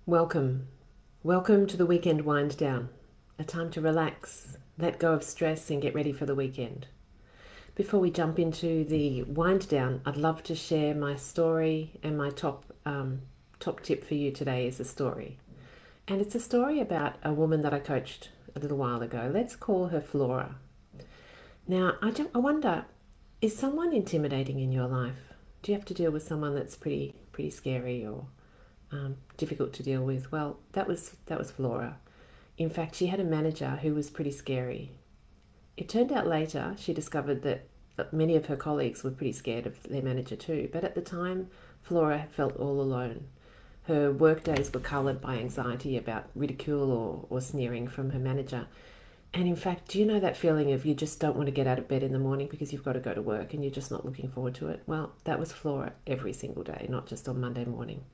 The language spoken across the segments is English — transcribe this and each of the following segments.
Welcome. Welcome to the weekend wind down, a time to relax, let go of stress, and get ready for the weekend. Before we jump into the wind down, I'd love to share my story, and my top tip for you today is a story. And it's a story about a woman that I coached a little while ago. Let's call her Flora. Now, I wonder, is someone intimidating in your life? Do you have to deal with someone that's pretty scary or difficult to deal with? Well, that was Flora. In fact, she had a manager who was pretty scary. It turned out later she discovered that many of her colleagues were pretty scared of their manager too. But at the time, Flora felt all alone. Her work days were coloured by anxiety about ridicule or sneering from her manager. And in fact, do you know that feeling of you just don't want to get out of bed in the morning because you've got to go to work and you're just not looking forward to it? Well, that was Flora every single day, not just on Monday morning.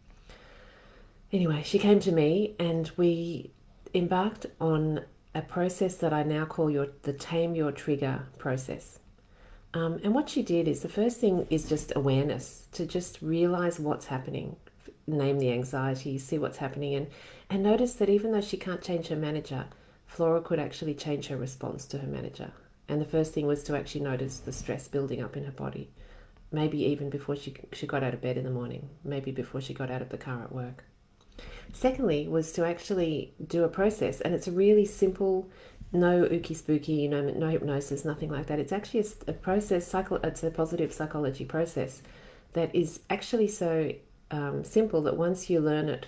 Anyway, she came to me and we embarked on a process that I now call the Tame Your Trigger process. And what she did is the first thing is just awareness, to just realize what's happening, name the anxiety, see what's happening, and notice that even though she can't change her manager, Flora could actually change her response to her manager. And the first thing was to actually notice the stress building up in her body, maybe even before she got out of bed in the morning, maybe before she got out of the car at work. Secondly, was to actually do a process, and it's a really simple, no ooky spooky, no hypnosis, nothing like that. It's actually a process, it's a positive psychology process that is actually so simple that once you learn it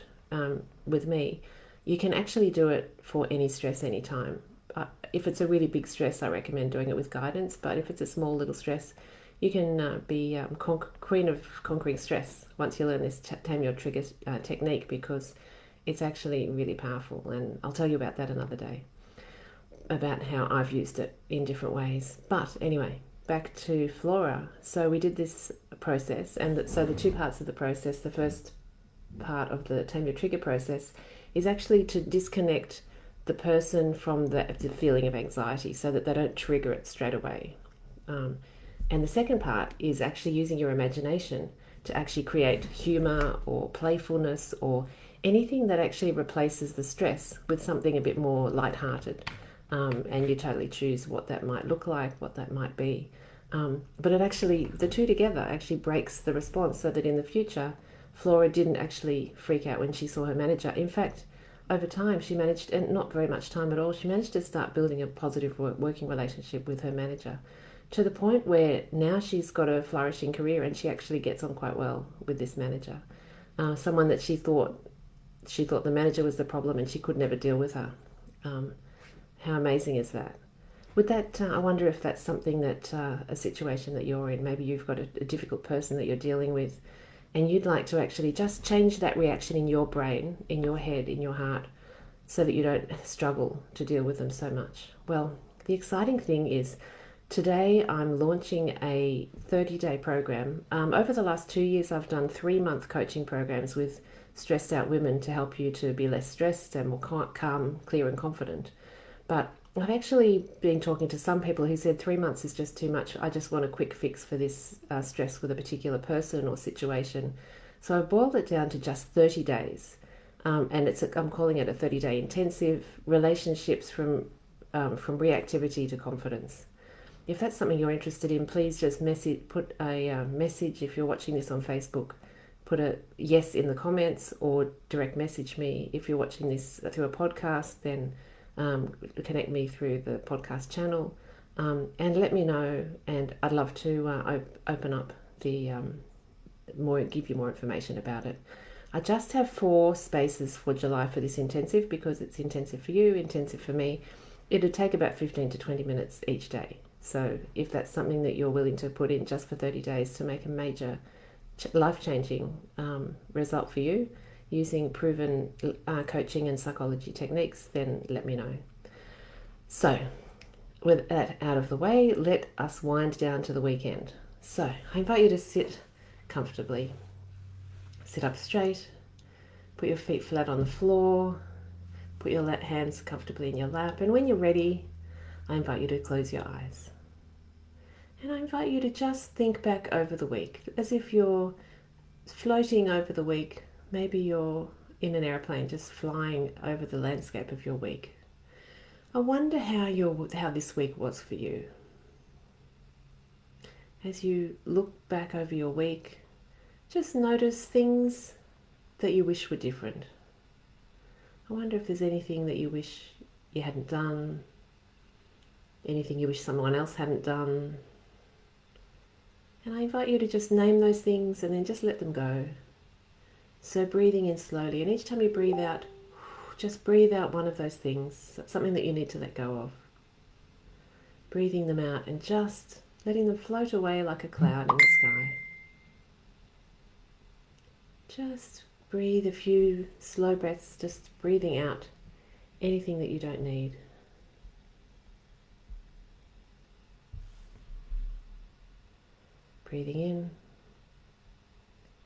with me, you can actually do it for any stress, anytime. If it's a really big stress, I recommend doing it with guidance, but if it's a small little stress, you can be queen of conquering stress once you learn this Tame Your Trigger technique, because it's actually really powerful. And I'll tell you about that another day, about how I've used it in different ways. But anyway, back to Flora. So we did this process, and so the two parts of the process, the first part of the Tame Your Trigger process is actually to disconnect the person from the feeling of anxiety so that they don't trigger it straight away. And the second part is actually using your imagination to actually create humor or playfulness or anything that actually replaces the stress with something a bit more lighthearted. And you totally choose what that might look like, what that might be. But it actually, the two together actually breaks the response so that in the future, Flora didn't actually freak out when she saw her manager. In fact, over time, she managed, and not very much time at all, she managed to start building a positive working relationship with her manager, to the point where now she's got a flourishing career and she actually gets on quite well with this manager. Someone that she thought the manager was the problem and she could never deal with her. How amazing is that? Would that I wonder if that's something that a situation that you're in, maybe you've got a difficult person that you're dealing with, and you'd like to actually just change that reaction in your brain, in your head, in your heart, so that you don't struggle to deal with them so much. Well, the exciting thing is today I'm launching a 30-day program. Over the last 2 years, I've done 3-month coaching programs with stressed out women to help you to be less stressed and more calm, clear and confident. But I've actually been talking to some people who said 3 months is just too much. I just want a quick fix for this stress with a particular person or situation. So I boiled it down to just 30 days. And I'm calling it a 30-day intensive, relationships from reactivity to confidence. If that's something you're interested in, please just put a message. If you're watching this on Facebook, put a yes in the comments, or direct message me. If you're watching this through a podcast, then connect me through the podcast channel, and let me know, and I'd love to open up the give you more information about it. I just have 4 spaces for July for this intensive, because it's intensive for you, intensive for me. It'll take about 15 to 20 minutes each day. So if that's something that you're willing to put in just for 30 days to make a major life-changing result for you, using proven coaching and psychology techniques, then let me know. So, with that out of the way, let us wind down to the weekend. So, I invite you to sit comfortably. Sit up straight, put your feet flat on the floor, put your hands comfortably in your lap, and when you're ready, I invite you to close your eyes. And I invite you to just think back over the week, as if you're floating over the week. Maybe you're in an airplane just flying over the landscape of your week. I wonder how this week was for you. As you look back over your week, just notice things that you wish were different. I wonder if there's anything that you wish you hadn't done, anything you wish someone else hadn't done. And I invite you to just name those things and then just let them go. So breathing in slowly, and each time you breathe out, just breathe out one of those things, something that you need to let go of. Breathing them out and just letting them float away like a cloud in the sky. Just breathe a few slow breaths, just breathing out anything that you don't need. Breathing in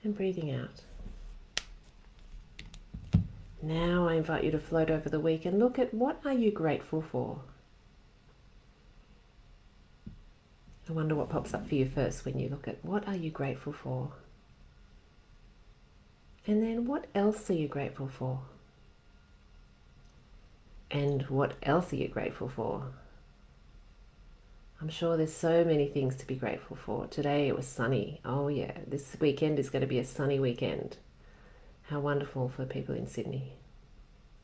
and breathing out. Now I invite you to float over the week and look at what are you grateful for. I wonder what pops up for you first when you look at what are you grateful for. And then what else are you grateful for? And what else are you grateful for? I'm sure there's so many things to be grateful for. Today it was sunny. Oh yeah, this weekend is going to be a sunny weekend. How wonderful for people in Sydney.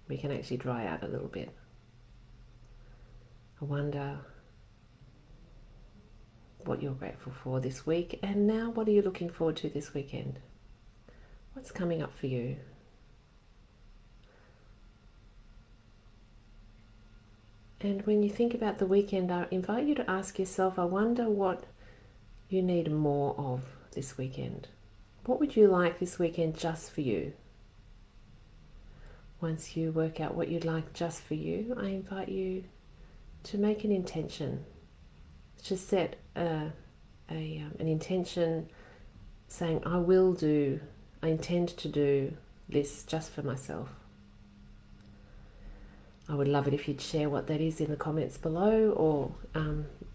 We can actually dry out a little bit. I wonder what you're grateful for this week, and now what are you looking forward to this weekend? What's coming up for you? And when you think about the weekend, I invite you to ask yourself, I wonder what you need more of this weekend. What would you like this weekend just for you? Once you work out what you'd like just for you, I invite you to make an intention. Just set an intention saying, I intend to do this just for myself. I would love it if you'd share what that is in the comments below, or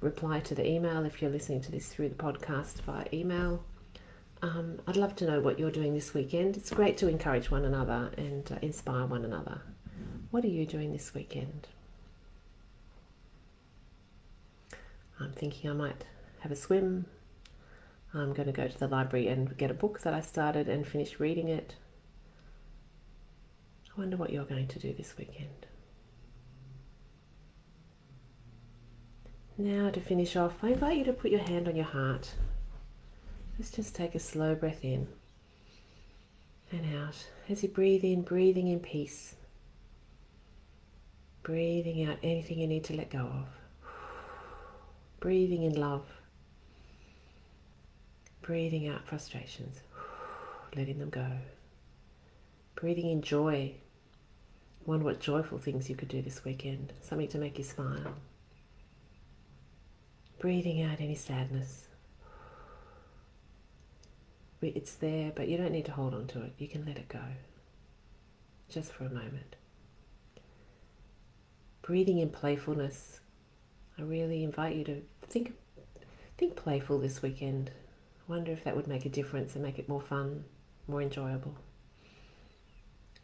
reply to the email if you're listening to this through the podcast via email. I'd love to know what you're doing this weekend. It's great to encourage one another and inspire one another. What are you doing this weekend? I'm thinking I might have a swim. I'm going to go to the library and get a book that I started and finish reading it. I wonder what you're going to do this weekend. Now to finish off, I invite you to put your hand on your heart. Let's just take a slow breath in and out. As you breathe in, breathing in peace. Breathing out anything you need to let go of. Breathing in love. Breathing out frustrations. Letting them go. Breathing in joy. Wonder what joyful things you could do this weekend. Something to make you smile. Breathing out any sadness. It's there, but you don't need to hold on to it. You can let it go. Just for a moment. Breathing in playfulness. I really invite you to think playful this weekend. I wonder if that would make a difference and make it more fun, more enjoyable.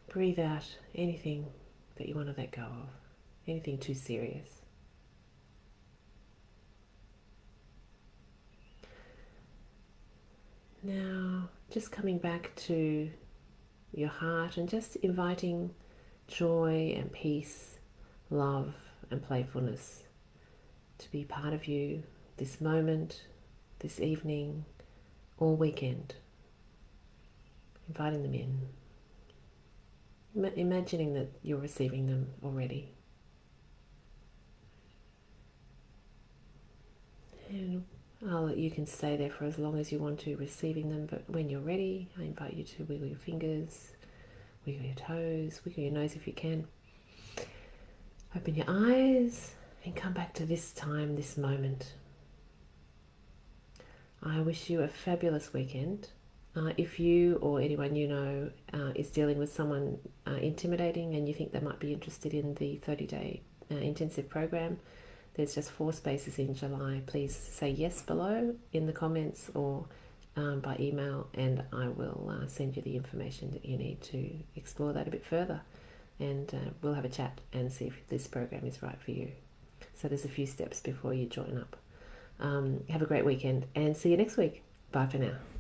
Breathe out anything that you want to let go of. Anything too serious. Now, just coming back to your heart and just inviting joy and peace, love and playfulness to be part of you this moment, this evening, all weekend. Inviting them in. Imagining that you're receiving them already. And you can stay there for as long as you want to, receiving them, but when you're ready, I invite you to wiggle your fingers, wiggle your toes, wiggle your nose if you can. Open your eyes and come back to this time, this moment. I wish you a fabulous weekend. If you or anyone you know is dealing with someone intimidating and you think they might be interested in the 30-day intensive program, there's just 4 spaces in July. Please say yes below in the comments or by email, and I will send you the information that you need to explore that a bit further. And we'll have a chat and see if this program is right for you. So there's a few steps before you join up. Have a great weekend and see you next week. Bye for now.